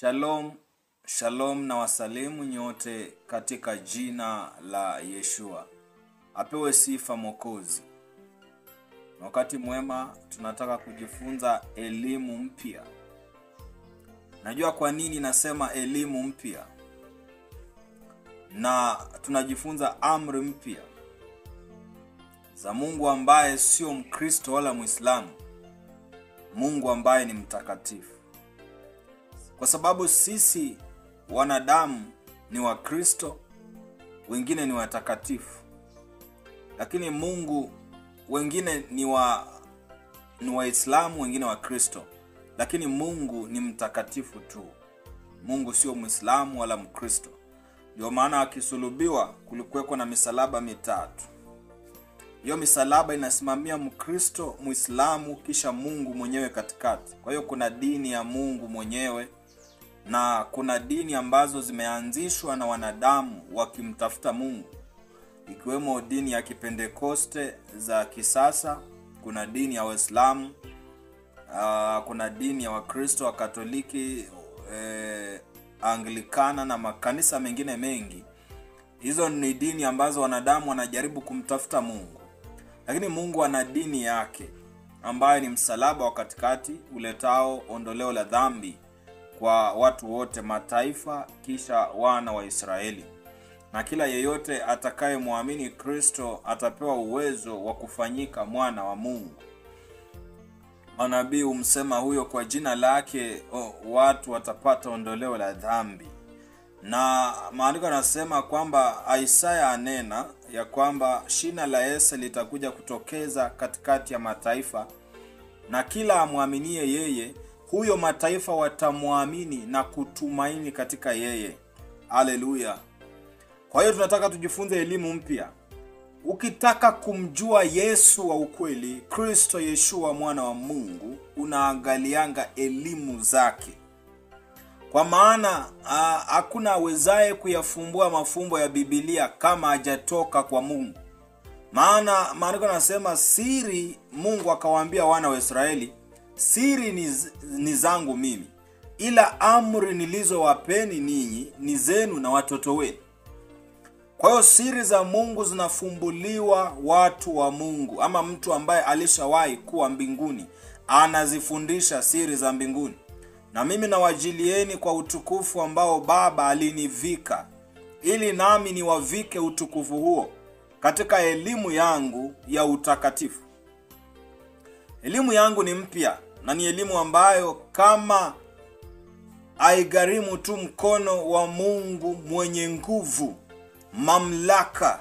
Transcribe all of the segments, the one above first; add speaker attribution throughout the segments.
Speaker 1: Shalom, shalom na wasalimu nyote katika jina la Yeshua. Apewe sifa Mwokozi. Wakati mwema tunataka kujifunza elimu mpya. Najua kwa nini nasema elimu mpya. Na tunajifunza amri mpya za Mungu ambaye sio Mkristo wala Muislamu. Mungu ambaye ni mtakatifu. Kwa sababu sisi wanadamu ni Wakristo, wengine ni watakatifu. Lakini Mungu wengine ni Waislamu, wengine Wakristo. Lakini Mungu ni mtakatifu tu. Mungu sio Muislamu wala Mkristo. Ndio maana akisulubiwa kulikuweko na misalaba mitatu. Hiyo misalaba inasimamia Mkristo, Muislamu, kisha Mungu mwenyewe katikati. Kwa hiyo kuna dini ya Mungu mwenyewe na kuna dini ambazo zimeanzishwa na wanadamu wakimtafuta Mungu. Ikiwemo dini ya Kipentekoste za kisasa, kuna dini ya Waislamu, kuna dini ya Wakristo wa Katoliki, Anglikana na makanisa mengine mengi. Hizo ni dini ambazo wanadamu wanajaribu kumtafuta Mungu. Lakini Mungu ana dini yake ambayo ni msalaba wa katikati uletao ondoleo la dhambi kwa watu wote, mataifa kisha wana wa Israeli. Na kila yeyote atakayemwamini Kristo atapewa uwezo wa kufanyika mwana wa Mungu. Manabii humsema huyo kwa jina lake watu watapata ondoleo la dhambi. Na maandiko yanasema kwamba Isaya anena ya kwamba shina la Yese litakuja kutokeza katikati ya mataifa, na kila amwaminie yeye, huyo mataifa watamwamini na kutumaini katika yeye. Haleluya. Kwa hiyo tunataka tujifunze elimu mpya. Ukitaka kumjua Yesu wa ukweli, Kristo Yeshua mwana wa Mungu, unaangalianga elimu zake. Kwa maana hakuna awezaye kuyafumbua mafumbo ya Biblia kama hajatoka kwa Mungu. Maana maandiko yanasema siri, Mungu akawaambia wana wa Israeli, siri ni zangu mimi, ila amri nilizowapeni ninyi ni zenu na watoto wenu. Kwa hiyo siri za Mungu zinafumbuliwa watu wa Mungu, ama mtu ambaye alishawahi kuwa mbinguni anazifundisha siri za mbinguni. Na mimi nawajilieni kwa utukufu ambao Baba alinivika, ili nami niwavike utukufu huo katika elimu yangu ya utakatifu. Elimu yangu ni mpya, na ni elimu ambayo kama haigharimu tu mkono wa Mungu mwenye nguvu, mamlaka,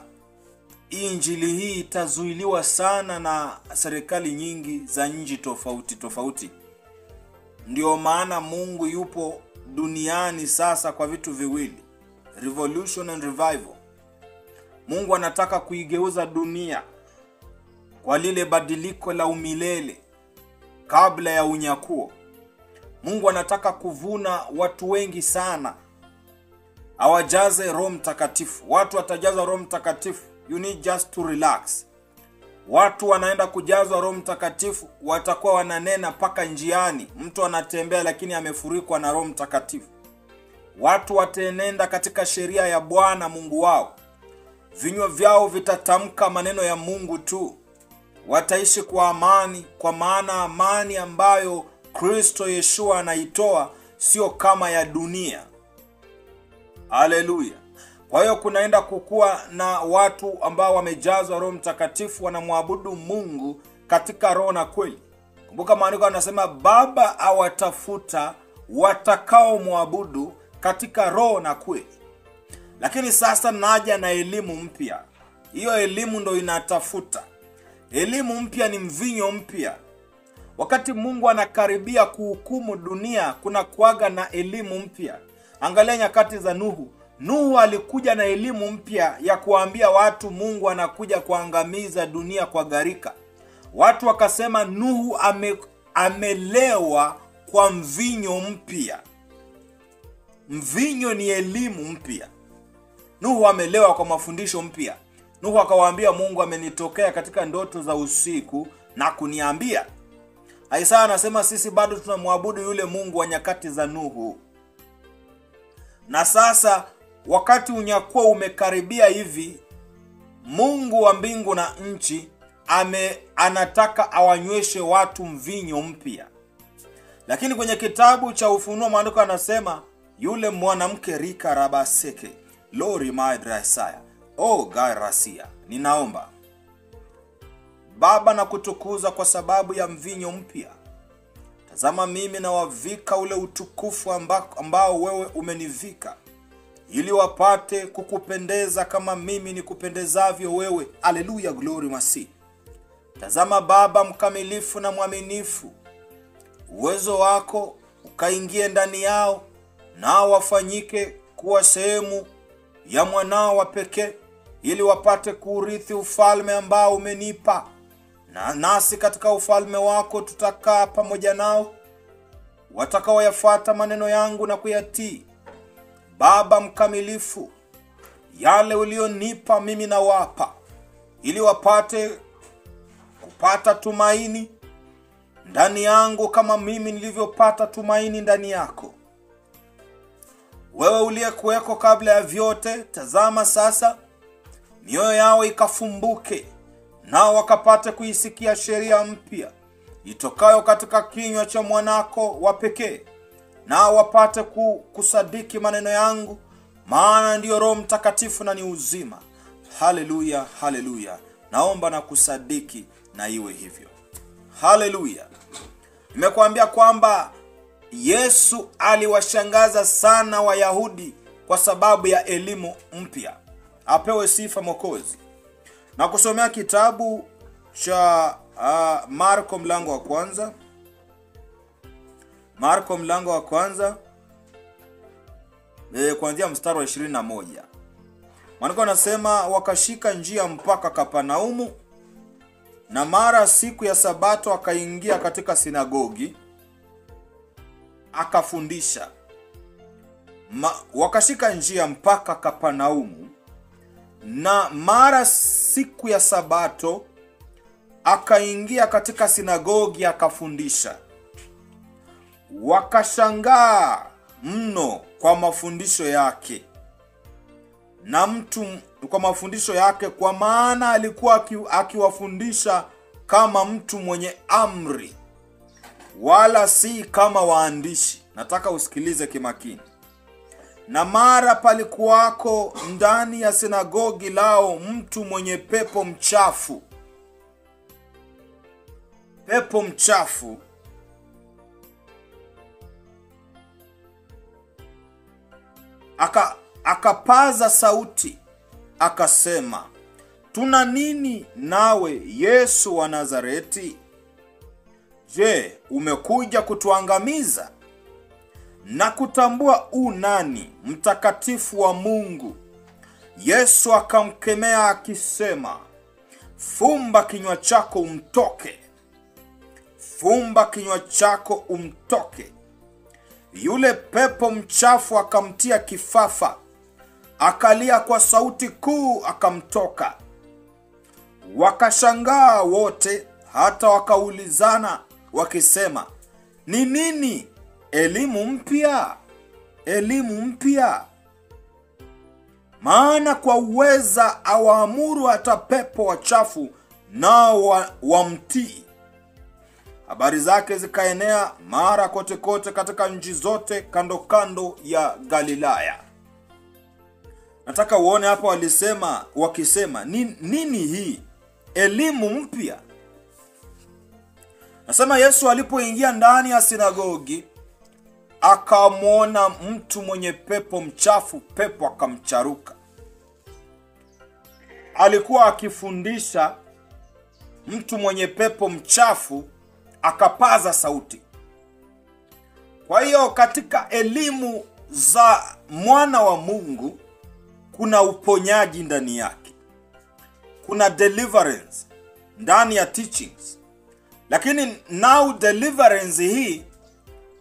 Speaker 1: injili hii itazuiliwa sana na serikali nyingi za nchi tofauti tofauti. Ndio maana Mungu yupo duniani sasa kwa vitu viwili, revolution and revival. Mungu anataka kuigeuza dunia kwa lile badiliko la umilele kabla ya unyakuo. Mungu anataka kuvuna watu wengi sana, awajaze Roho Mtakatifu. Watu watajazwa Roho Mtakatifu. You need just to relax. Watu wanaenda kujazwa Roho Mtakatifu, watakuwa wananena paka njiani. Mtu anatembea lakini amefurikwa na Roho Mtakatifu. Watu wataenenda katika sheria ya Bwana Mungu wao. Vinywa vyao vitatamka maneno ya Mungu tu. Wataishi kwa amani, kwa maana amani ambayo Kristo Yeshua anaitoa sio kama ya dunia. Haleluya. Kwa hiyo kunaenda kukua na watu ambao wamejazwa Roho Mtakatifu, wanamwabudu Mungu katika roho na kweli. Kumbuka maandiko yanasema Baba awatafuta watakao muabudu katika roho na kweli. Lakini sasa naja na elimu mpya. Hiyo elimu ndo inatafuta. Elimu mpya ni mvinyo mpya. Wakati Mungu anakaribia kuhukumu dunia, kuna kuaga na elimu mpya. Angalia nyakati za Nuhu. Nuhu alikuja na elimu mpya ya kuambia watu Mungu anakuja kuangamiza dunia kwa gharika. Watu wakasema Nuhu amelewa kwa mvinyo mpya. Mvinyo ni elimu mpya. Nuhu amelewa kwa mafundisho mpya. Nuhu akawaambia Mungu amenitokea katika ndoto za usiku na kuniambia. Isaya anasema sisi bado tunamwabudu yule Mungu wa nyakati za Nuhu. Na sasa wakati unyakuo umekaribia hivi, Mungu wa mbingu na nchi anataka awanyweshe watu mvinyo mpya. Lakini kwenye kitabu cha Ufunuo maandiko yanasema yule mwanamke rika rabaseke lori maedrasaya o gairasia. Ninaomba Baba na kutukuza kwa sababu ya mvinyo mpya. Tazama mimi na wavika ule utukufu ambao wewe umenivika, ili wapate kukupendeza kama mimi nikupendezavyo wewe. Haleluya, glory masi. Tazama Baba mkamilifu na mwaminifu, uwezo wako ukaingie ndani yao, nao wafanyike kuwa sehemu ya mwanao wa pekee, ili wapate kuurithi ufalme ambao umenipa. Na nasi katika ufalme wako tutakaa pamoja nao, watakaoyafuata maneno yangu na kuyatii. Baba mkamilifu, yale ulionipa mimi na wapa, ili wapate kupata tumaini ndani yangu kama mimi nilivyopata tumaini ndani yako. Wewe uliyekuweko kabla ya vyote, tazama sasa mioyo yao ikafumbuke, nao wakapate kuisikia sheria mpya itokayo katika kinywa cha mwanako wa pekee, nao wapate kusadiki maneno yangu, maana ndiyo Roho Mtakatifu na ni uzima. Haleluya, haleluya. Naomba na kusadiki na iwe hivyo. Haleluya. Nimekuambia kwamba Yesu aliwashangaza sana Wayahudi kwa sababu ya elimu mpya. Apewe sifa Mwokozi. Na kusomea kitabu cha Marko mlango wa kwanza. Marko mlango wa kwanza kuanzia mstari wa 21. Maandiko yanasema wakashika njia mpaka Kapanaumu, na mara siku ya Sabato akaingia katika sinagogi akafundisha. Wakashika njia mpaka Kapanaumu, na mara siku ya Sabato akaingia katika sinagogi akafundisha. Wakashangaa mno kwa mafundisho yake, kwa maana alikuwa akiwafundisha kama mtu mwenye amri, wala si kama waandishi. Nataka usikilize kimakini. Na mara palikuwako ndani ya sinagogi lao mtu mwenye pepo mchafu. Pepo mchafu akapaza sauti akasema, tuna nini nawe Yesu wa Nazareti? Je, umekuja kutuangamiza? Na kutambua nani mtakatifu wa Mungu? Yesu akamkemea akisema, fumba kinywa chako umtoke. Fumba kinywa chako umtoke. Yule pepo mchafu akamtia kifafa, akalia kwa sauti kuu, akamtoka. Wakashangaa wote, hata wakaulizana wakisema, ni nini? Elimu mpya? Elimu mpya? Maana kwa uweza awaamuru hata pepo wachafu, nao wamtii. Habari zake zikaenea mara kote kote katika nchi zote kando kando ya Galilaya. Nataka uone hapa wakisema nini hii? Elimu mpya? Nasema Yesu alipoingia ndani ya sinagogi akamwona mtu mwenye pepo mchafu, pepo akamcharuka. Alikuwa akifundisha, mtu mwenye pepo mchafu akapaza sauti. Kwa hiyo katika elimu za mwana wa Mungu kuna uponyaji ndani yake. Kuna deliverance ndani ya teachings. Lakini now deliverance hii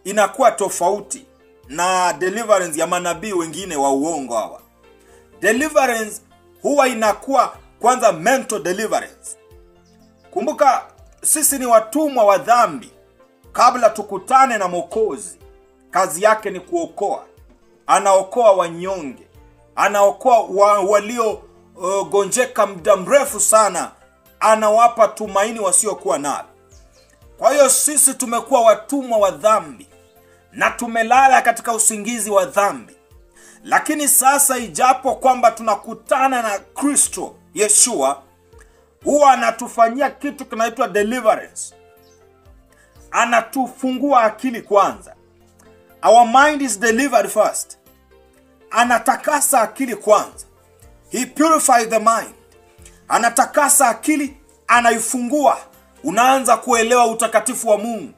Speaker 1: inakuwa tofauti na deliverance ya manabii wengine wa uongo hawa. Deliverance huwa inakuwa kwanza mental deliverance. Kumbuka sisi ni watumwa wa dhambi kabla tukutane na Mwokozi. Kazi yake ni kuokoa. anaokoa wanyonge, anaokoa walio gonjeka muda mrefu sana, anawapa tumaini wasiokuwa nalo. Kwa hiyo sisi tumekuwa watumwa wa dhambi na tumelala katika usingizi wa dhambi. Lakini sasa ijapo kwamba tunakutana na Kristo Yeshua, huwa anatufanyia kitu kinaitwa deliverance. Anatufungua akili kwanza. Our mind is delivered first. Anatakasa akili kwanza. He purifies the mind. Anatakasa akili, anaifungua. Unaanza kuelewa utakatifu wa Mungu.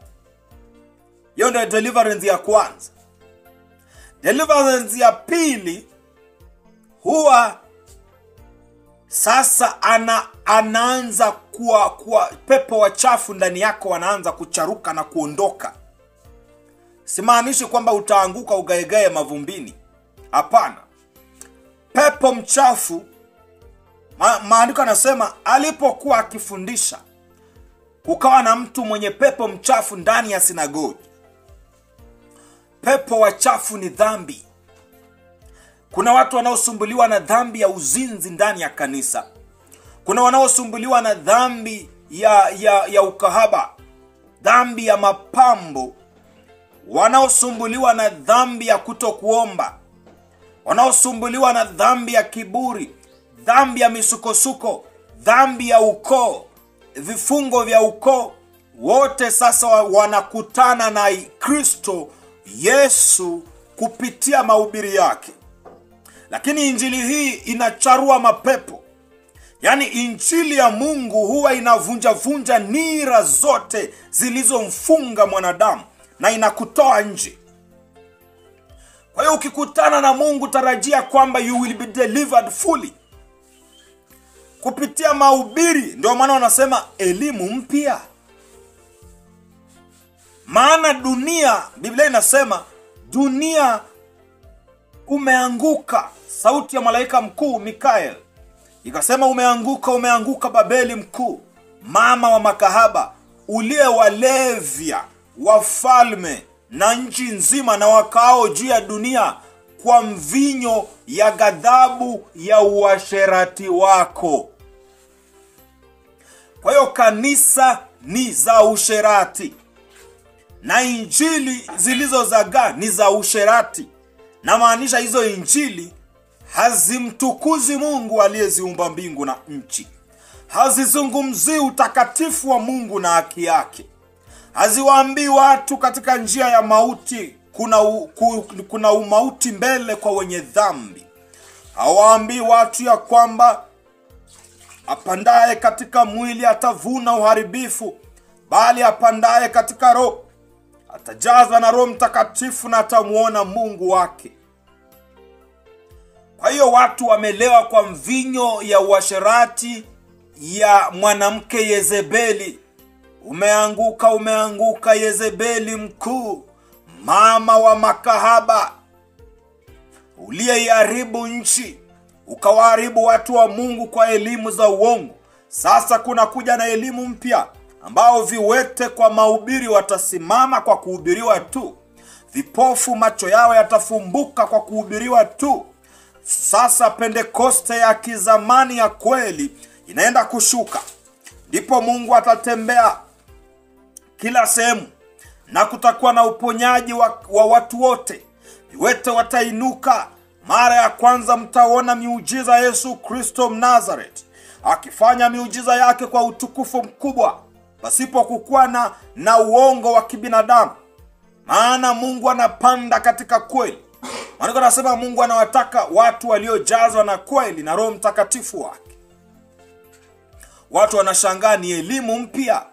Speaker 1: Hiyo ndio deliverance ya kwanza. Deliverance ya pili, huwa sasa anaanza kuwa pepo wachafu ndani yako wanaanza kucharuka na kuondoka. Simaanishi kwamba utaanguka ugaegae mavumbini. Hapana. Pepo mchafu, maandiko yanasema alipokuwa akifundisha, kukawa na mtu mwenye pepo mchafu ndani ya sinagogi. Pepo wachafu ni dhambi. Kuna watu wanaosumbuliwa na dhambi ya uzinzi ndani ya kanisa. Kuna wanaosumbuliwa na dhambi ya ukahaba, dhambi ya mapambo, wanaosumbuliwa na dhambi ya kutokuomba, wanaosumbuliwa na dhambi ya kiburi, dhambi ya misukosuko, dhambi ya ukoo, vifungo vya ukoo. Wote sasa wanakutana na Kristo Yesu kupitia mahubiri yake. Lakini injili hii inacharua mapepo. Yaani injili ya Mungu huwa inavunja nira zote zilizomfunga mwanadamu na inakutoa nje. Kwa hiyo ukikutana na Mungu, tarajia kwamba you will be delivered fully kupitia mahubiri. Ndio maana wanasema elimu mpya. Maana dunia, Biblia inasema dunia umeanguka. Sauti ya malaika mkuu Mikael ikasema, umeanguka Babeli mkuu, mama wa makahaba, uliyewalevya wafalme na nchi nzima na wakao juu ya dunia kwa mvinyo ya ghadhabu ya uasherati wako. Kwa hiyo kanisa ni za usherati na injili zilizozagaa ni za usherati. Na maanisha hizo injili hazimtukuzi Mungu aliyeziumba mbingu na nchi. Hazizungumzi utakatifu wa Mungu na haki yake. Haziwaambii watu katika njia ya mauti kuna umauti mbele kwa wenye dhambi. Hawaambii watu ya kwamba apandaye katika mwili atavuna uharibifu, bali apandaye katika roho atajazwa na Roho Mtakatifu na atamuona Mungu wake. Kwa hiyo watu wamelewa kwa mvinyo ya uasherati ya mwanamke Yezebeli. Umeanguka Yezebeli mkuu, mama wa makahaba, uliyeiharibu nchi, ukawaharibu watu wa Mungu kwa elimu za uongo. Sasa kuna kuja na elimu mpya ambao viwete kwa mahubiri watasimama kwa kuhubiriwa tu. Vipofu macho yao yatafumbuka kwa kuhubiriwa tu. Sasa Pentekoste ya kizamani ya kweli inaenda kushuka. Ndipo Mungu atatembea kila sehemu na kutakuwa na uponyaji wa watu wote. Viwete watainuka. Mara ya kwanza mtaona miujiza Yesu Kristo Mnazareti akifanya miujiza yake kwa utukufu mkubwa, pasipo kukuwa na uongo wa kibinadamu. Maana Mungu anapanda katika kweli. Maana anasema Mungu anawataka watu waliojazwa na kweli na Roho Mtakatifu wake. Watu wanashangaa ni elimu mpya.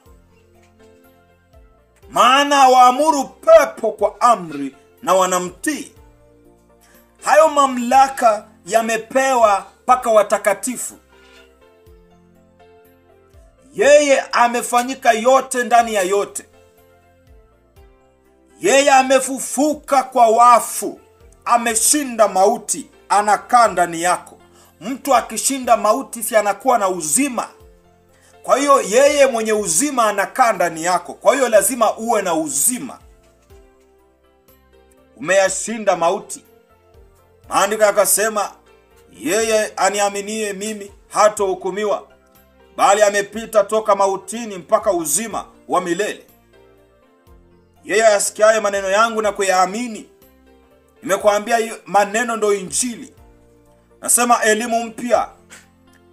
Speaker 1: Maana waamuru pepo kwa amri na wanamtii. Hayo mamlaka yamepewa paka watakatifu. Yeye amefanyika yote ndani ya yote. Yeye amefufuka kwa wafu. Ameshinda mauti, anakaa ndani yako. Mtu akishinda mauti si anakuwa na uzima. Kwa hiyo yeye mwenye uzima anakaa ndani yako. Kwa hiyo lazima uwe na uzima. Umeyashinda mauti. Maandiko yakasema, yeye aniaminie mimi hatahukumiwa, bali amepita toka mautini mpaka uzima wa milele. Yeye asikiaye maneno yangu na kuyaamini. Nimekuambia maneno ndio injili. Nasema elimu mpya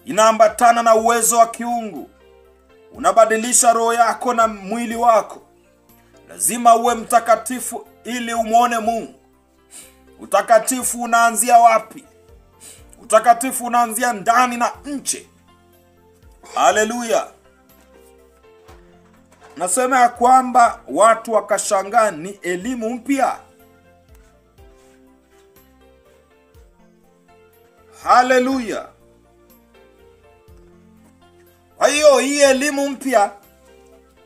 Speaker 1: inaambatana na uwezo wa kiungu. Unabadilisha roho yako na mwili wako. Lazima uwe mtakatifu ili umuone Mungu. Utakatifu unaanzia wapi? Utakatifu unaanzia ndani na nje. Haleluya. Nasema ya kwamba watu wakashangaa ni elimu mpya. Haleluya. Kwa hiyo hii elimu mpya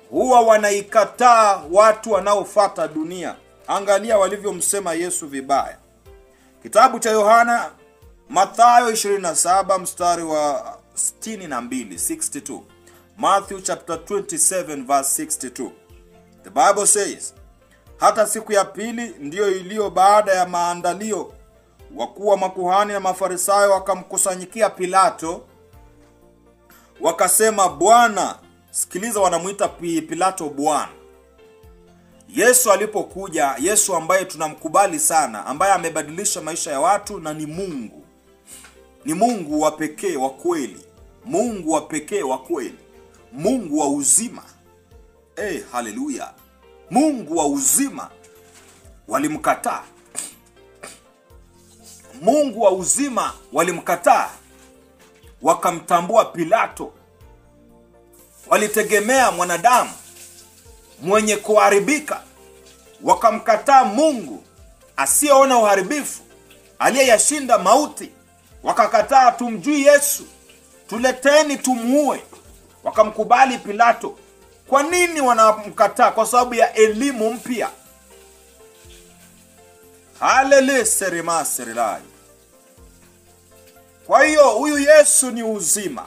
Speaker 1: huwa wanaikataa watu wanaofuata dunia. Angalia walivyomsema Yesu vibaya. Kitabu cha Yohana, Mathayo 27 mstari wa 62. Matthew chapter 27 verse 62. The Bible says, hata siku ya pili ndiyo iliyo baada ya maandalio, wakuu wa makuhani na Mafarisayo wakamkusanyikia Pilato, wakasema, Bwana. Sikiliza, wanamuita Pilato Bwana. Yesu alipokuja, Yesu ambaye tunamkubali sana, ambaye amebadilisha maisha ya watu na ni Mungu. Ni Mungu wa pekee wa kweli. Mungu wa pekee wa kweli. Mungu wa uzima. Haleluya. Mungu wa uzima. Walimkataa. Mungu wa uzima walimkataa. Wakamtambua Pilato. Walitegemea mwanadamu mwenye kuharibika. Wakamkataa Mungu asiyeona uharibifu, aliyeyashinda mauti. Wakakataa, tumjui Yesu, tuleteni tumuue. Wakamkubali Pilato. Kwa nini wanamkataa? Kwa sababu ya elimu mpya. Haleluya, serema serilai. Kwa hiyo huyu Yesu ni uzima.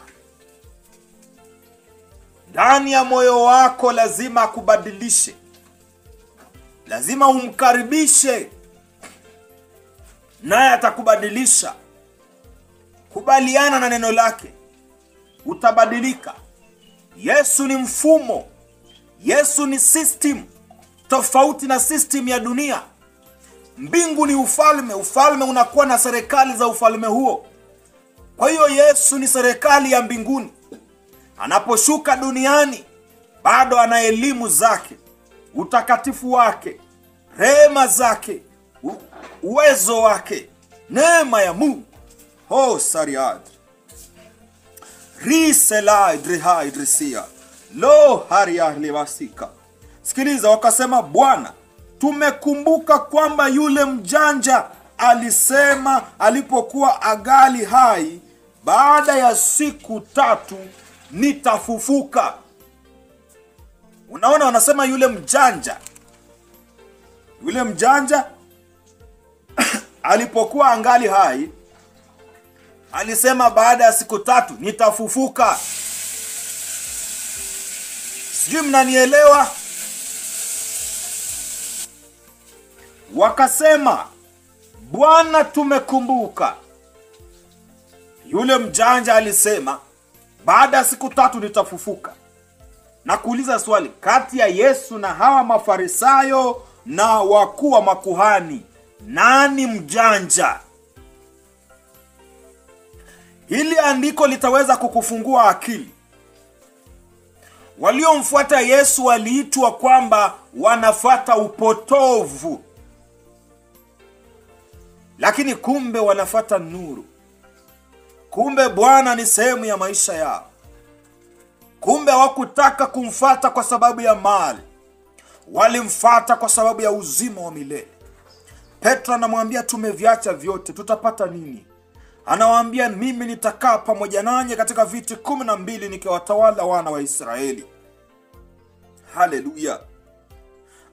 Speaker 1: Ndani ya moyo wako lazima akubadilishe. Lazima umkaribishe, naye atakubadilisha. Kubaliana na neno lake, utabadilika. Yesu ni mfumo. Yesu ni system, tofauti na system ya dunia. Mbingu ni ufalme. Ufalme unakuwa na serikali za ufalme huo. Kwa hiyo Yesu ni serikali ya mbinguni. Anaposhuka duniani, bado ana elimu zake, utakatifu wake, rehema zake, uwezo wake, neema ya Mungu. Sariad. Risela idriha idrisia. Lo haria lewasika. Sikiliza, wakasema, Bwana, tumekumbuka kwamba yule mjanja alisema alipokuwa agali hai, baada ya siku 3 nitafufuka. Unaona, wanasema yule mjanja. Yule mjanja alipokuwa angali hai alisema baada ya siku 3 nitafufuka. Sijui mnanielewa? Wakasema, Bwana, tumekumbuka. Yule mjanja alisema baada ya siku 3 nitafufuka. Na kuuliza swali, kati ya Yesu na hawa Mafarisayo na wakuu wa makuhani, nani mjanja? Hili andiko litaweza kukufungua akili. Waliomfuata Yesu waliitwa kwamba wanafuata upotovu, lakini kumbe wanafuata nuru. Kumbe Bwana ni sehemu ya maisha yao. Kumbe hawakutaka kumfuata kwa sababu ya mali, walimfuata kwa sababu ya uzima wa milele. Petro anamwambia, tumeviacha vyote, tutapata nini? Anawaambia, mimi nitakaa pamoja nanyi katika viti 12 nikiwatawala wana wa Israeli. Haleluya.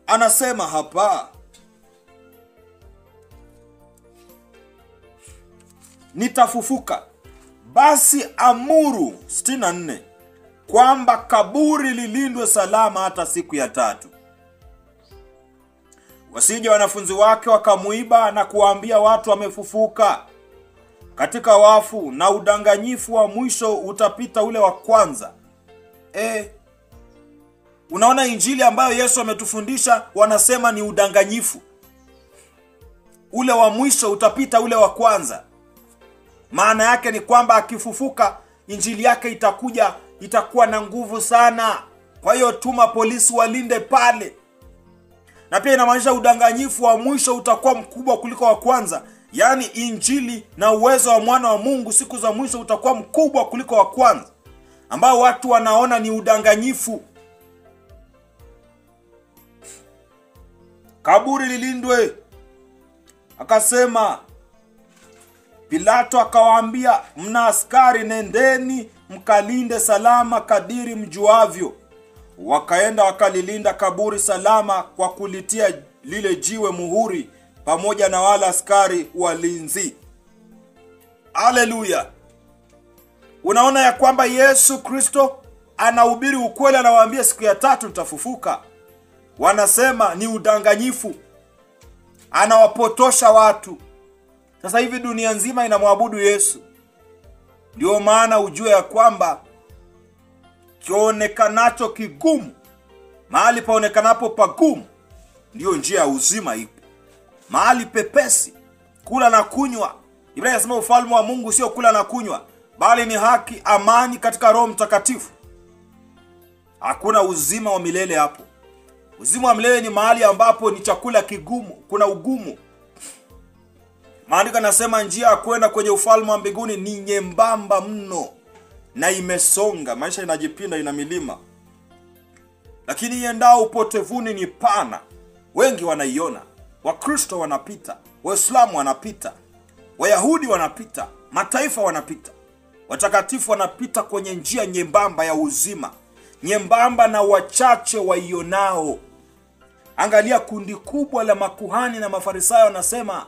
Speaker 1: Anasema hapa, nitafufuka. Basi amuru 64 kwamba kaburi lilindwe salama hata siku ya 3. wasije wanafunzi wake wakamuiba na kuwaambia watu amefufuka katika wafu, na udanganyifu wa mwisho utapita ule wa kwanza. Unaona, injili ambayo Yesu ametufundisha wanasema ni udanganyifu. Ule wa mwisho utapita ule wa kwanza. Maana yake ni kwamba akifufuka, injili yake itakuwa na nguvu sana. Kwa hiyo tuma polisi walinde pale. Na pia inamaanisha udanganyifu wa mwisho utakuwa mkubwa kuliko wa kwanza. Yaani injili na uwezo wa mwana wa Mungu siku za mwisho utakuwa mkubwa kuliko wa kwanza, ambao watu wanaona ni udanganyifu. Kaburi lilindwe. Akasema, Pilato akawaambia, mna askari, nendeni mkalinde salama kadiri mjuavyo. Wakaenda wakalilinda kaburi salama kwa kulitia lile jiwe muhuri pamoja na wale askari walinzi. Haleluya. Unaona ya kwamba Yesu Kristo anahubiri ukweli, anawaambia siku ya tatu nitafufuka. Wanasema ni udanganyifu. Anawapotosha watu. Sasa hivi dunia nzima inamwabudu Yesu. Ndio maana ujue ya kwamba kionekanacho kigumu, mahali paonekanapo pagumu, ndio njia ya uzima ipo. Mahali pepesi, kula na kunywa. Biblia inasema ufalme wa Mungu sio kula na kunywa, bali ni haki, amani katika Roho Mtakatifu. Hakuna uzima wa milele hapo. Uzima wa milele ni mahali ambapo ni chakula kigumu, kuna ugumu. Maandiko yanasema njia ya kwenda kwenye ufalme wa mbinguni ni nyembamba mno na imesonga. Maisha inajipinda, ina milima. Lakini iendao upotevuni ni pana. Wengi wanaiona. Wakristo wanapita, Waislamu wanapita, Wayahudi wanapita, mataifa wanapita. Watakatifu wanapita kwenye njia nyembamba ya uzima. Nyembamba na wachache waionao. Angalia kundi kubwa la makuhani na mafarisayo wanasema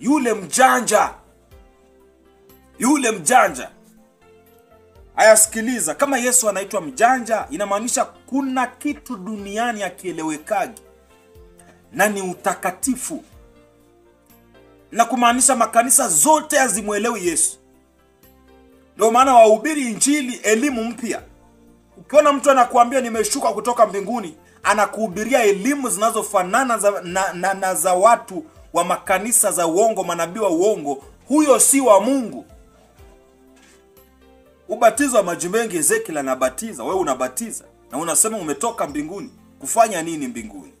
Speaker 1: yule mjanja. Yule mjanja. Ayasikiliza, kama Yesu anaitwa mjanja, inamaanisha kuna kitu duniani akielewekagi na ni utakatifu. Na kumaanisha makanisa zote hazimuelewi Yesu. Ndio maana wahubiri injili elimu mpya. Ukiona mtu anakuambia nimeshuka kutoka mbinguni, anakuhubiria elimu zinazofanana na za watu wa makanisa za uongo, manabii wa uongo, huyo si wa Mungu. Ubatizo wa maji mengi Ezekiel anabatiza, wewe unabatiza na unasema umetoka mbinguni. Kufanya nini mbinguni?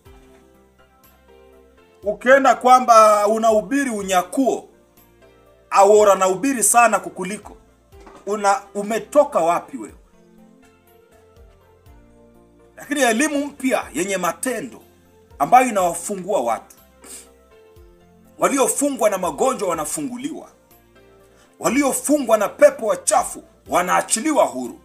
Speaker 1: Ukienda kwamba unahubiri unyakuo, Aora anahubiri sana kukuliko. Umetoka wapi wewe? Lakini elimu mpya yenye matendo ambayo inawafungua watu. Waliofungwa na magonjwa wanafunguliwa. Waliofungwa na pepo wachafu wanaachiliwa huru.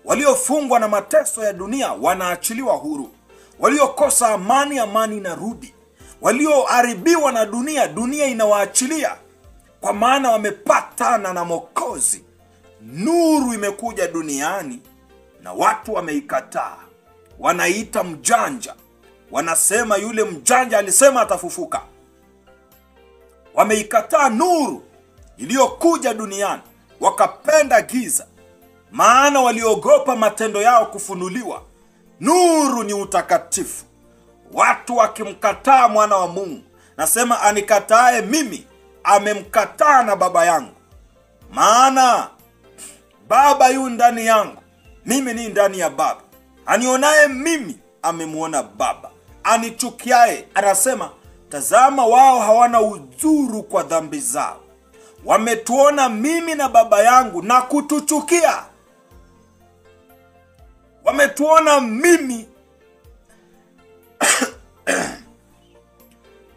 Speaker 1: Waliofungwa na mateso ya dunia wanaachiliwa huru. Waliokosa amani, amani inarudi. Walioharibiwa na dunia, dunia inawaachilia. Kwa maana wamepatana na Mwokozi. Nuru imekuja duniani na watu wameikataa. Wanaita mjanja. Wanasema yule mjanja alisema atafufuka. Wameikataa nuru iliyokuja duniani, wakapenda giza. Maana waliogopa matendo yao kufunuliwa. Nuru ni utakatifu. Watu wakimkataa mwana wa Mungu, nasema anikatae mimi, amemkataa na Baba yangu. Maana Baba yu ndani yangu, mimi ni ndani ya Baba. Anionaye mimi amemuona Baba. Anichukiaye, anasema, tazama wao hawana udhuru kwa dhambi zao. Wametuona mimi na Baba yangu na kutuchukia. Wametuona mimi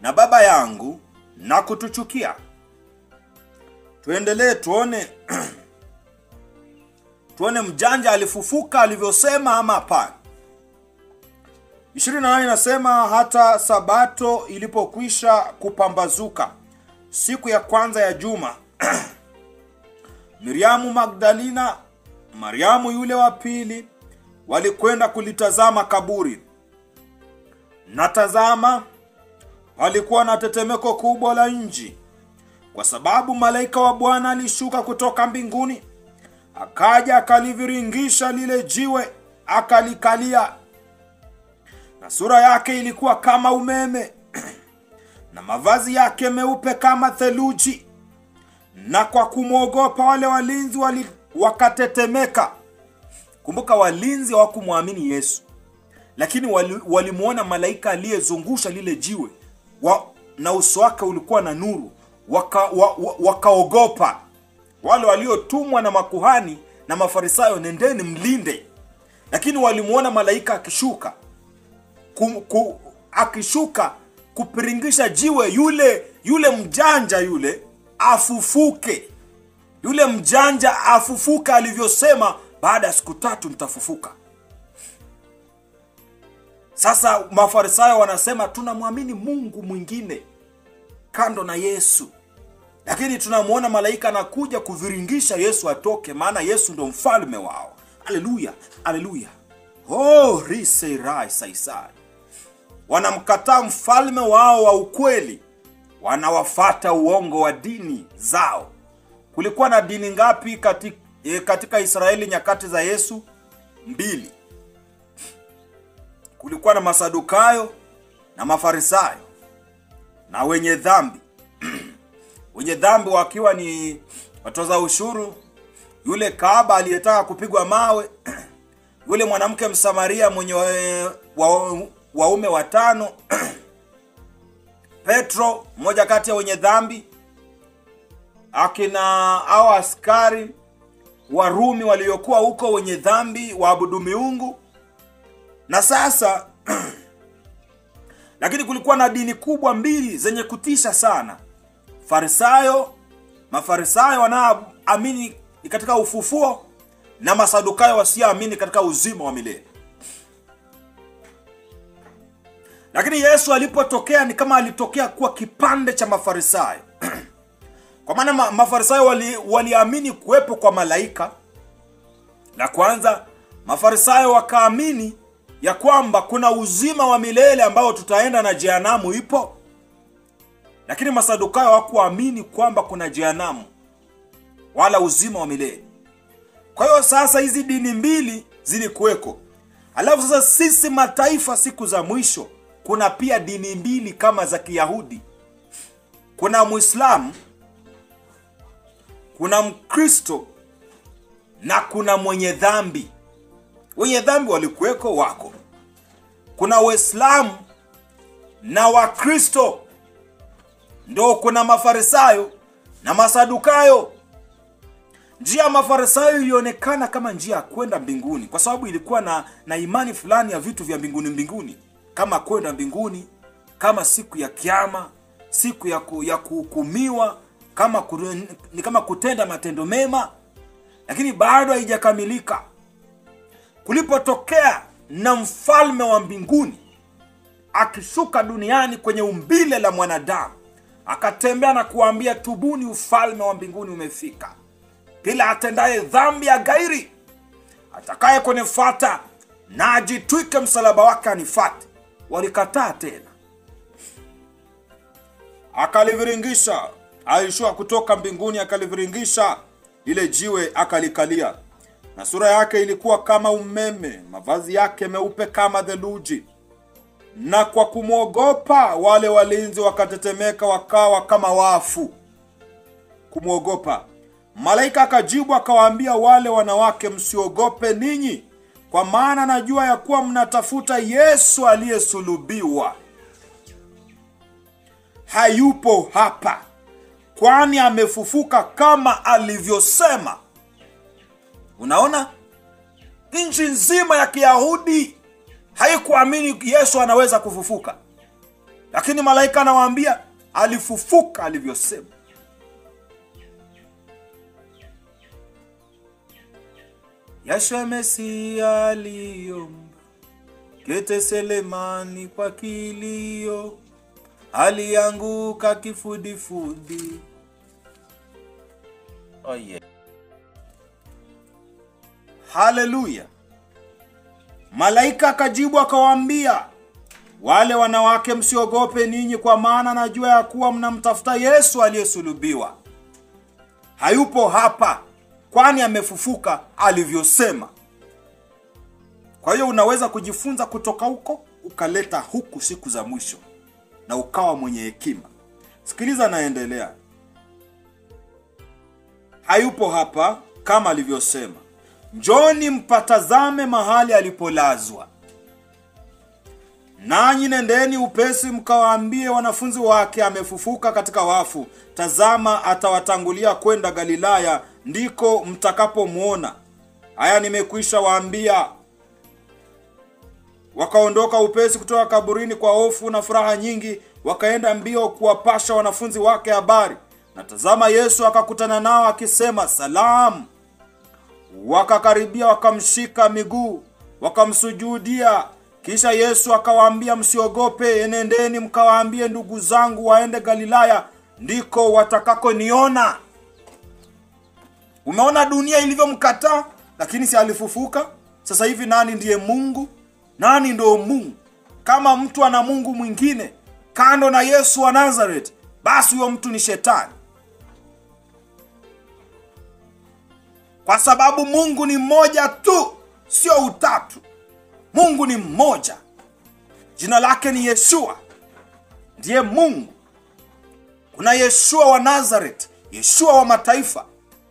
Speaker 1: na Baba yangu na kutuchukia. Tuendelee tuone tuone mjanja alifufuka alivyosema ama hapana. 28 inasema hata Sabato ilipokwisha kupambazuka siku ya kwanza ya juma Miriamu Magdalena, Mariamu yule wa pili walikwenda kulitazama kaburi. Na tazama, palikuwa na tetemeko kubwa la nchi, kwa sababu malaika wa Bwana alishuka kutoka mbinguni, akaja akaliviringisha lile jiwe, akalikalia. Na sura yake ilikuwa kama umeme, na mavazi yake meupe kama theluji. Na kwa kumwogopa wale walinzi wakatetemeka. Kumbuka, walinzi hawakumwamini Yesu, lakini walimuona malaika aliyezungusha lile jiwe, na uso wake ulikuwa na nuru. Wakaogopa. Wale waliotumwa na makuhani na Mafarisayo, nendeni mlinde. Lakini walimuona malaika akishuka, akishuka kupiringisha jiwe. Yule mjanja yule afufuke. Yule mjanja afufuke, alivyosema, baada ya siku 3 mtafufuka. Sasa Mafarisayo wanasema tunamwamini Mungu mwingine kando na Yesu, lakini tunamuona malaika anakuja kuviringisha Yesu atoke, maana Yesu ndo mfalme wao. Haleluya, haleluya. Oh, riseirai saisai. Wanamkataa mfalme wao wa ukweli, wanawafata uongo wa dini zao. Kulikuwa na dini ngapi katika Israeli nyakati za Yesu? 2. Kulikuwa na Masadukayo na Mafarisayo, na wenye dhambi. Wenye dhambi wakiwa ni watoza ushuru, yule kahaba aliyetaka kupigwa mawe, yule mwanamke Msamaria mwenye waume 5, Petro, mmoja kati ya wenye dhambi, akina hao askari Warumi waliokuwa huko wenye dhambi, waabudu miungu. Na sasa lakini kulikuwa na dini kubwa 2 zenye kutisha sana. Mafarisayo wanaoamini katika ufufuo, na Masadukayo wasioamini katika uzima wa milele. Lakini Yesu alipotokea ni kama alitokea kuwa kipande cha Mafarisayo. Kwa maana Mafarisayo waliamini kuwepo kwa malaika. La kwanza, Mafarisayo wakaamini ya kwamba kuna uzima wa milele ambao tutaenda na jehanamu ipo. Lakini Masadukayo hawakuamini kwamba kuna jehanamu wala uzima wa milele. Kwa hiyo sasa hizi dini 2 zilikuweko. Alafu sasa sisi mataifa siku za mwisho, kuna pia dini 2 kama za Kiyahudi. Kuna Muislamu, kuna Mkristo, na kuna mwenye dhambi. Wenye dhambi walikuweko, wako. Kuna Waislamu na Wakristo. Ndio kuna Mafarisayo na Masadukayo. Njia ya Mafarisayo ilionekana kama njia ya kwenda mbinguni, kwa sababu ilikuwa na imani fulani ya vitu vya mbinguni, kama kwenda mbinguni, kama siku ya kiyama, siku ya kuhukumiwa, ni kama kutenda matendo mema. Lakini bado haijakamilika. Kulipotokea na mfalme wa mbinguni akishuka duniani kwenye umbile la mwanadamu, akatembea na kuambia, tubuni, ufalme wa mbinguni umefika. Kila atendaye dhambi agairi, atakaye kunifuata na ajitwike msalaba wake anifuate. Walikataa tena. Akaliviringisha, alishuka kutoka mbinguni, akaliviringisha ile jiwe, akalikalia. Na sura yake ilikuwa kama umeme, mavazi yake meupe kama theluji. Na kwa kumwogopa wale walinzi wakatetemeka, wakawa kama wafu. Kumwogopa. Malaika akajibu akawaambia wale wanawake, msiogope ninyi, kwa maana najua ya kuwa mnatafuta Yesu aliyesulubiwa. Hayupo hapa, kwani amefufuka kama alivyosema. Unaona? Nchi nzima ya Kiyahudi haikuamini Yesu anaweza kufufuka. Lakini malaika anawaambia alifufuka alivyosema. Yashua Mesia aliomba Getselemani kwa kilio, alianguka kifudifudi. Oh yeah. Haleluya. Malaika akajibu akawaambia, wale wanawake msiogope ninyi, kwa maana najua ya kuwa mnamtafuta Yesu aliyesulubiwa. Hayupo hapa, kwani amefufuka alivyosema. Kwa hiyo unaweza kujifunza kutoka huko ukaleta huku siku za mwisho na ukawa mwenye hekima. Sikiliza, naendelea. Hayupo hapa kama alivyosema. Njoni mpatazame mahali alipolazwa. Nanyi nendeni upesi mkawaambie wanafunzi wake amefufuka katika wafu. Tazama, atawatangulia kwenda Galilaya, ndiko mtakapomuona. Haya nimekwisha waambia. Wakaondoka upesi kutoka kaburini kwa hofu na furaha nyingi, wakaenda mbio kuwapasha wanafunzi wake habari. Na tazama, Yesu akakutana nao akisema, salamu. Wakakaribia, wakamshika miguu, wakamsujudia. Kisha Yesu akawaambia, msiogope, enendeni mkawaambie ndugu zangu waende Galilaya, ndiko watakakoniona. Umeona dunia ilivyomkataa, lakini si alifufuka? Sasa hivi nani ndiye Mungu? Nani ndio Mungu? Kama mtu ana mungu mwingine kando na Yesu wa Nazareth, basi huyo mtu ni shetani. Kwa sababu Mungu ni mmoja tu, sio utatu. Mungu ni mmoja. Jina lake ni Yeshua. Ndiye Mungu. Kuna Yeshua wa Nazareth, Yeshua wa mataifa.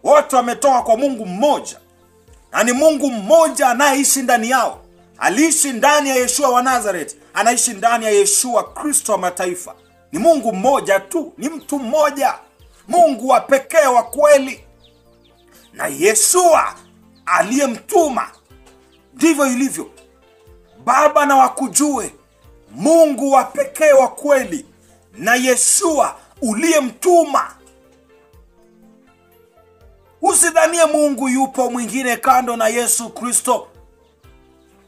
Speaker 1: Wote wametoka kwa Mungu mmoja. Na ni Mungu mmoja anayeishi ndani yao. Aliishi ndani ya Yeshua wa Nazareth, anaishi ndani ya Yeshua Kristo wa mataifa. Ni Mungu mmoja tu, ni mtu mmoja. Mungu wa pekee wa kweli. Na Yeshua aliyemtuma. Ndivyo ilivyo. Baba na wakujue, Mungu wa pekee wa kweli na Yeshua uliyemtuma. Usidhanie Mungu yupo mwingine kando na Yesu Kristo.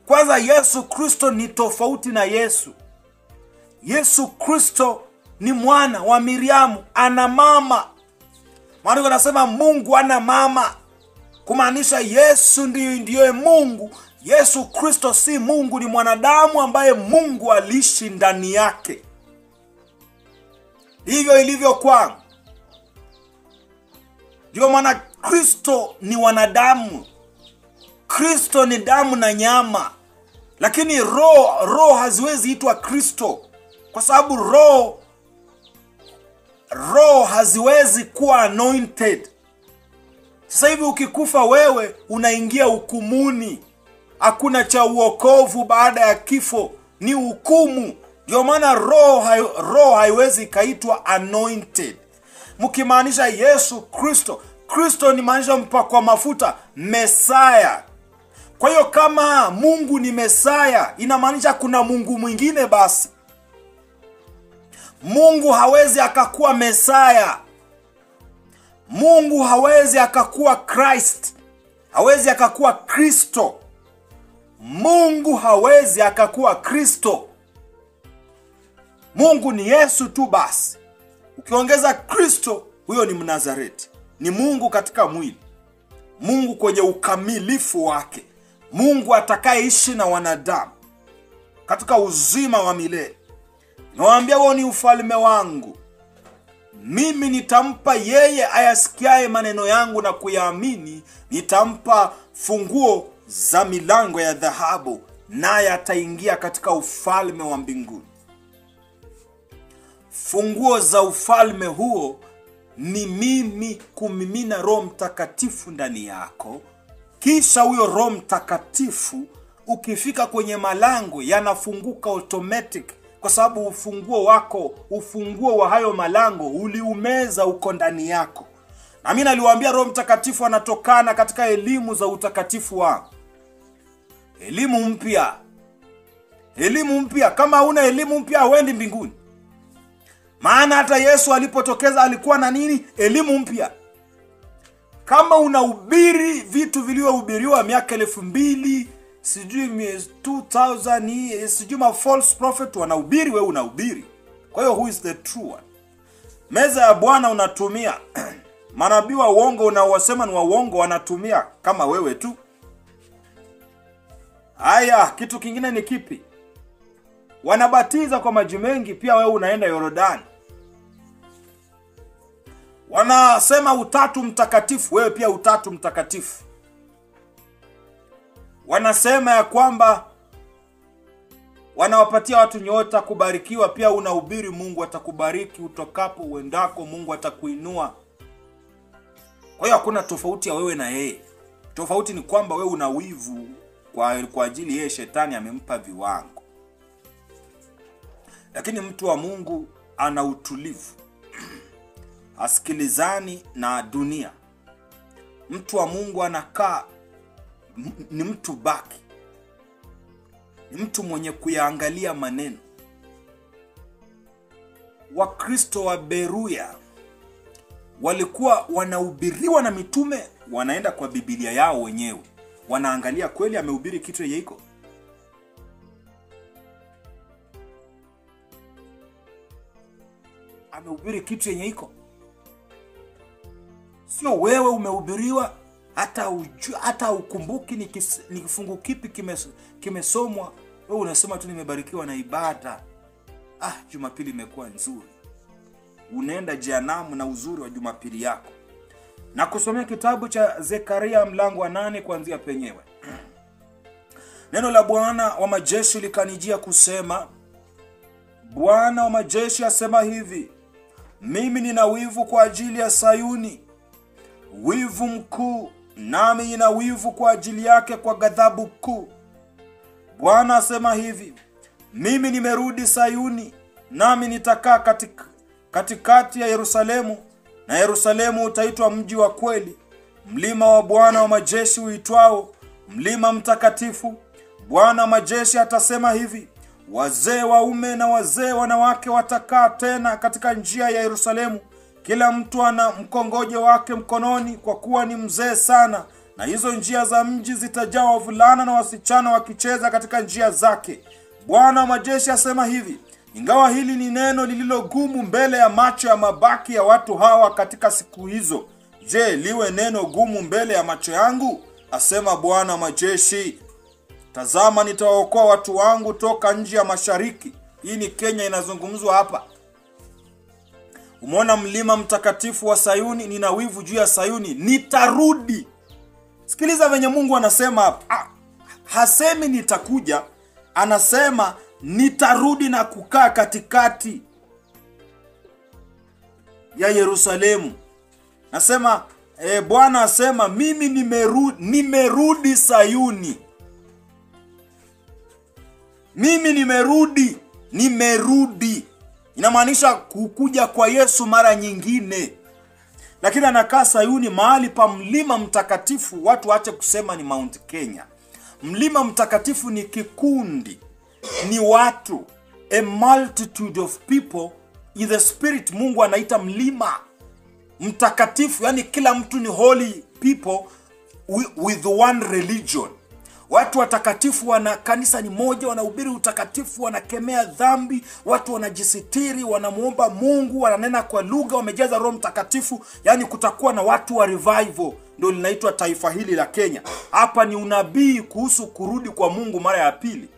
Speaker 1: Kwanza, Yesu Kristo ni tofauti na Yesu. Yesu Kristo ni mwana wa Miriamu, ana mama. Maandiko yanasema Mungu ana mama, kumaanisha Yesu ndiye Mungu. Yesu Kristo si Mungu, ni mwanadamu ambaye Mungu aliishi ndani yake. Hivyo ilivyo kwangu. Ndio maana Kristo ni wanadamu. Kristo ni damu na nyama. Lakini roho haziwezi itwa Kristo, kwa sababu roho haziwezi kuwa anointed. Sasa hivi ukikufa wewe unaingia hukumuni. Hakuna cha uokovu baada ya kifo, ni hukumu. Ndio maana roho haiwezi kaitwa anointed. Mkimaanisha Yesu Kristo, Kristo ni maanisha mpakwa mafuta, Mesaya. Kwa hiyo kama Mungu ni Mesaya, inamaanisha kuna Mungu mwingine basi. Mungu hawezi akakuwa Mesaya. Mungu hawezi akakuwa Christ. Hawezi akakuwa Kristo. Mungu hawezi akakuwa Kristo. Mungu ni Yesu tu basi. Ukiongeza Kristo, huyo ni Mnazareti. Ni Mungu katika mwili. Mungu kwenye ukamilifu wake. Mungu atakayeishi na wanadamu katika uzima wa milele. Nawaambia, huo ni ufalme wangu. Mimi nitampa yeye ayasikiaye maneno yangu na kuyaamini, nitampa funguo za milango ya dhahabu, naye ataingia katika ufalme wa mbinguni. Funguo za ufalme huo ni mimi kumimina Roho Mtakatifu ndani yako. Kisha huyo Roho Mtakatifu ukifika kwenye malango yanafunguka automatic, kwa sababu ufunguo wa hayo malango uliumeza uko ndani yako. Na mimi naliwaambia Roho Mtakatifu anatokana katika elimu za utakatifu wangu. Elimu mpya. Elimu mpya. Kama huna elimu mpya huendi mbinguni. Maana hata Yesu alipotokeza alikuwa na nini? Elimu mpya. Kama unahubiri vitu vilivyohubiriwa miaka 2000, sijui 2000, sijui ma false prophet wanahubiri, wewe unahubiri. Kwa hiyo who is the true one? Meza ya Bwana unatumia. Manabii wa uongo unaowasema ni wa uongo wanatumia kama wewe tu. Haya, kitu kingine ni kipi? wanabatiza kwa maji mengi, pia wewe unaenda Yordani. Wanasema utatu mtakatifu, wewe pia utatu mtakatifu. Wanasema ya kwamba wanawapatia watu nyota kubarikiwa, pia unahubiri Mungu atakubariki utokapo uendako, Mungu atakuinua. Kwa hiyo hakuna tofauti ya wewe na yeye. Tofauti ni kwamba wewe una wivu kwa ajili yeye shetani amempa viwango. Lakini mtu wa Mungu ana utulivu. Asikilizani na dunia. Mtu wa Mungu anakaa, ni mtu baki. Ni mtu mwenye kuyaangalia maneno. Wakristo wa Beruya walikuwa wanahubiriwa na mitume, wanaenda kwa Biblia yao wenyewe. Wanaangalia kweli amehubiri kitu yenye iko. Amehubiri kitu yenye iko. Sio wewe umehubiriwa hata ukumbuki ni kifungu kipi kimesomwa, wewe unasema tu nimebarikiwa na ibada. Jumapili imekuwa nzuri. Unaenda jehanamu na uzuri wa Jumapili yako. Na kusomea kitabu cha Zekaria mlango wa 8 kuanzia penyewe. Neno la Bwana wa majeshi likanijia kusema, Bwana wa majeshi asema hivi, mimi nina wivu kwa ajili ya Sayuni, wivu mkuu, nami nina wivu kwa ajili yake kwa ghadhabu kuu. Bwana asema hivi, mimi nimerudi Sayuni, nami nitakaa katikati ya Yerusalemu, na Yerusalemu utaitwa mji wa kweli, mlima wa Bwana wa majeshi uitwao mlima mtakatifu. Bwana wa majeshi atasema hivi, wazee waume na wazee wanawake watakaa tena katika njia ya Yerusalemu, kila mtu ana mkongojo wake mkononi, kwa kuwa ni mzee sana, na hizo njia za mji zitajaa wavulana na wasichana wakicheza katika njia zake. Bwana wa majeshi asema hivi, ingawa hili ni neno lililogumu mbele ya macho ya mabaki ya watu hawa katika siku hizo, je, liwe neno gumu mbele ya macho yangu? Asema Bwana wa majeshi. Tazama, nitawaokoa watu wangu toka nchi ya mashariki. Hii ni Kenya inazungumzwa hapa. Umeona mlima mtakatifu wa Sayuni, nina wivu juu ya Sayuni, nitarudi. Sikiliza venye Mungu anasema hapa. Hasemi nitakuja, anasema nitarudi na kukaa katikati ya Yerusalemu. Nasema Bwana asema mimi nimerudi Sayuni. Mimi nimerudi. Inamaanisha kukuja kwa Yesu mara nyingine. Lakini anakaa Sayuni, mahali pa mlima mtakatifu. Watu waache kusema ni Mount Kenya. Mlima mtakatifu ni kikundi, ni watu, a multitude of people in the spirit. Mungu anaita mlima mtakatifu, yani kila mtu ni holy people with one religion. Watu watakatifu, wana kanisa ni moja, wanahubiri utakatifu, wanakemea dhambi, watu wanajisitiri, wanamuomba Mungu, wananena kwa lugha, wamejaza Roho Mtakatifu. Yani kutakuwa na watu wa revival, ndio linaitwa taifa hili la Kenya. Hapa ni unabii kuhusu kurudi kwa Mungu mara ya pili.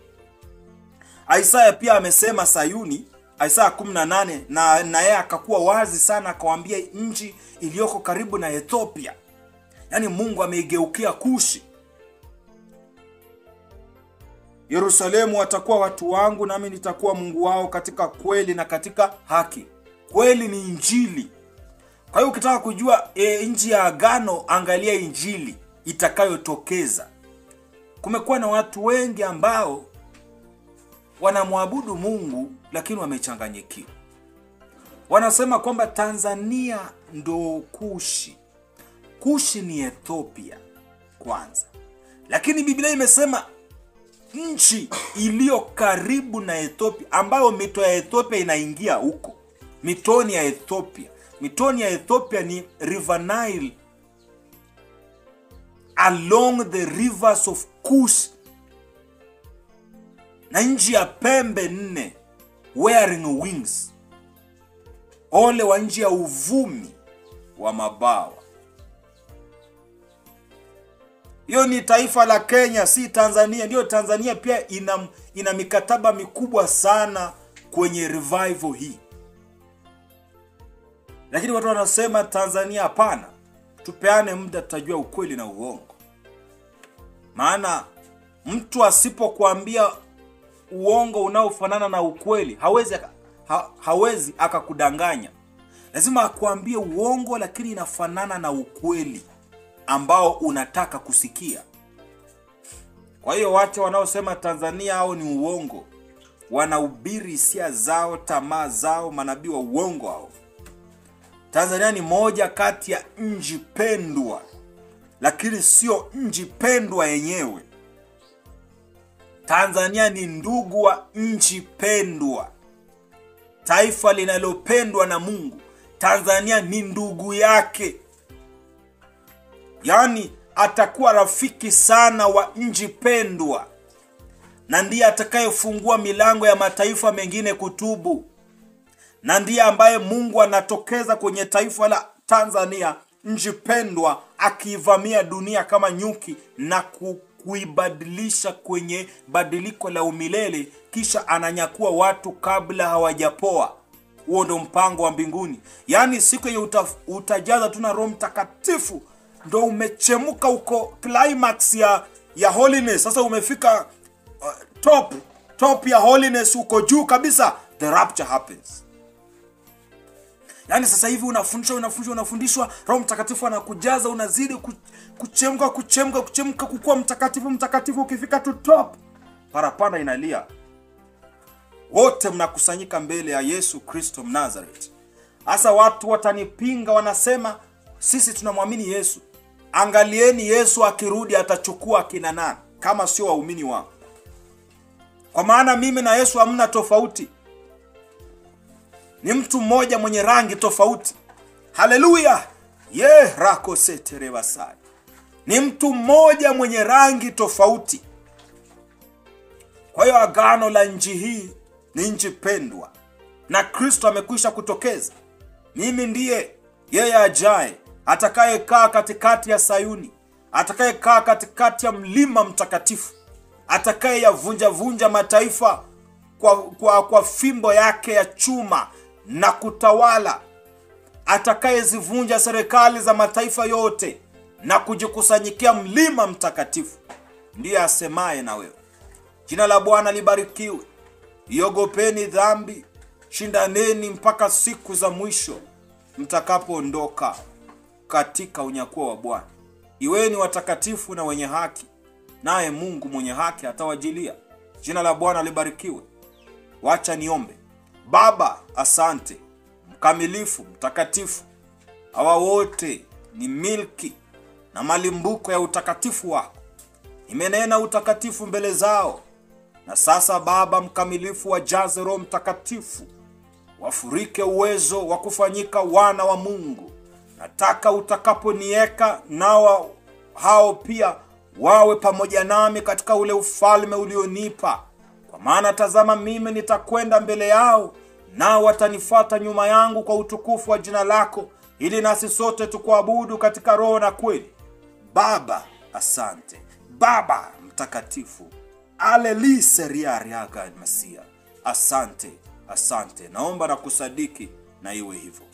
Speaker 1: Isaya pia amesema Sayuni, Isaya 18, na yeye akakuwa wazi sana, akawaambia nchi iliyoko karibu na Ethiopia. Yani Mungu ameigeukia Kushi. Yerusalemu watakuwa watu wangu, nami nitakuwa Mungu wao katika kweli na katika haki. Kweli ni Injili. Kwa hiyo ukitaka kujua nchi ya agano, angalia Injili itakayotokeza. Kumekuwa na watu wengi ambao wanamwabudu Mungu lakini wamechanganyikiwa. Wanasema kwamba Tanzania ndo Kushi. Kushi ni Ethiopia kwanza. Lakini Biblia imesema nchi iliyo karibu na Ethiopia, ambayo mito ya Ethiopia inaingia huko. Mitoni ya Ethiopia. Mitoni ya Ethiopia ni River Nile, along the rivers of Kush. Na nchi ya pembe 4, wearing wings. Ole wa nchi ya uvumi wa mabawa. Hiyo ni taifa la Kenya, si Tanzania. Ndio Tanzania pia ina mikataba mikubwa sana kwenye revival hii. Lakini watu wanasema Tanzania hapana. Tupeane muda tutajua ukweli na uongo. Maana mtu asipokuambia uongo unaofanana na ukweli, hawezi akakudanganya. Lazima akuambie uongo lakini inafanana na ukweli ambao unataka kusikia. Kwa hiyo watu wanaosema Tanzania hao ni uongo, wanahubiri hisia zao, tamaa zao, manabii wa uongo hao. Tanzania ni moja kati ya nchi pendwa, lakini sio nchi pendwa yenyewe. Tanzania ni ndugu wa nchi pendwa, taifa linalopendwa na Mungu. Tanzania ni ndugu yake. Yaani atakuwa rafiki sana wa nchi pendwa, na ndiye atakayefungua milango ya mataifa mengine kutubu, na ndiye ambaye Mungu anatokeza kwenye taifa la Tanzania, nchi pendwa, akivamia dunia kama nyuki na kuibadilisha kwenye badiliko la umilele, kisha ananyakua watu kabla hawajapoa. Huo ndo mpango wa mbinguni. Yaani siku yenye utajaza tu na Roho Mtakatifu, ndo umechemuka uko climax ya holiness. Sasa umefika top ya holiness, uko juu kabisa, the rapture happens. Yaani sasa hivi unafundishwa, Roho Mtakatifu anakujaza, unazidi kuchemka kukua mtakatifu. Ukifika tu top, parapanda inalia. Wote mnakusanyika mbele ya Yesu Kristo Mnazareth. Asa watu watanipinga, wanasema sisi tunamwamini Yesu. Angalieni Yesu akirudi atachukua kina nani kama sio waumini wao? Kwa maana mimi na Yesu hamna tofauti. Ni mtu mmoja mwenye rangi tofauti. Haleluya! Rako seterebasai. Ni mtu mmoja mwenye rangi tofauti. Kwa hiyo agano la nchi hii ni nchi pendwa, na Kristo amekwisha kutokeza. Mimi ndiye yeye ajaye, atakayekaa katikati ya Sayuni, atakayekaa katikati ya mlima mtakatifu, atakayeyavunja mataifa kwa fimbo yake ya chuma na kutawala, atakayezivunja serikali za mataifa yote na kujikusanyikia mlima mtakatifu. Ndiye asemaye na wewe. Jina la Bwana libarikiwe. Iogopeni dhambi, shindaneni mpaka siku za mwisho mtakapoondoka katika unyakuo wa Bwana. Iweni watakatifu na wenye haki, naye Mungu mwenye haki atawajilia. Jina la Bwana libarikiwe. Wacha niombe. Baba, asante, mkamilifu, mtakatifu. Hawa wote ni milki na malimbuko ya utakatifu wako. Nimenena utakatifu mbele zao. Na sasa Baba mkamilifu, wajaze Roho Mtakatifu, wafurike uwezo wa kufanyika wana wa Mungu. Nataka utakaponieka nao hao pia wawe pamoja nami katika ule ufalme ulionipa. Kwa maana tazama, mimi nitakwenda mbele yao, nao watanifuata nyuma yangu kwa utukufu wa jina lako, ili nasi sote tukuabudu katika roho na kweli. Baba, asante. Baba mtakatifu, aleli seria riaga masia. Asante. Naomba na kusadiki na iwe hivyo.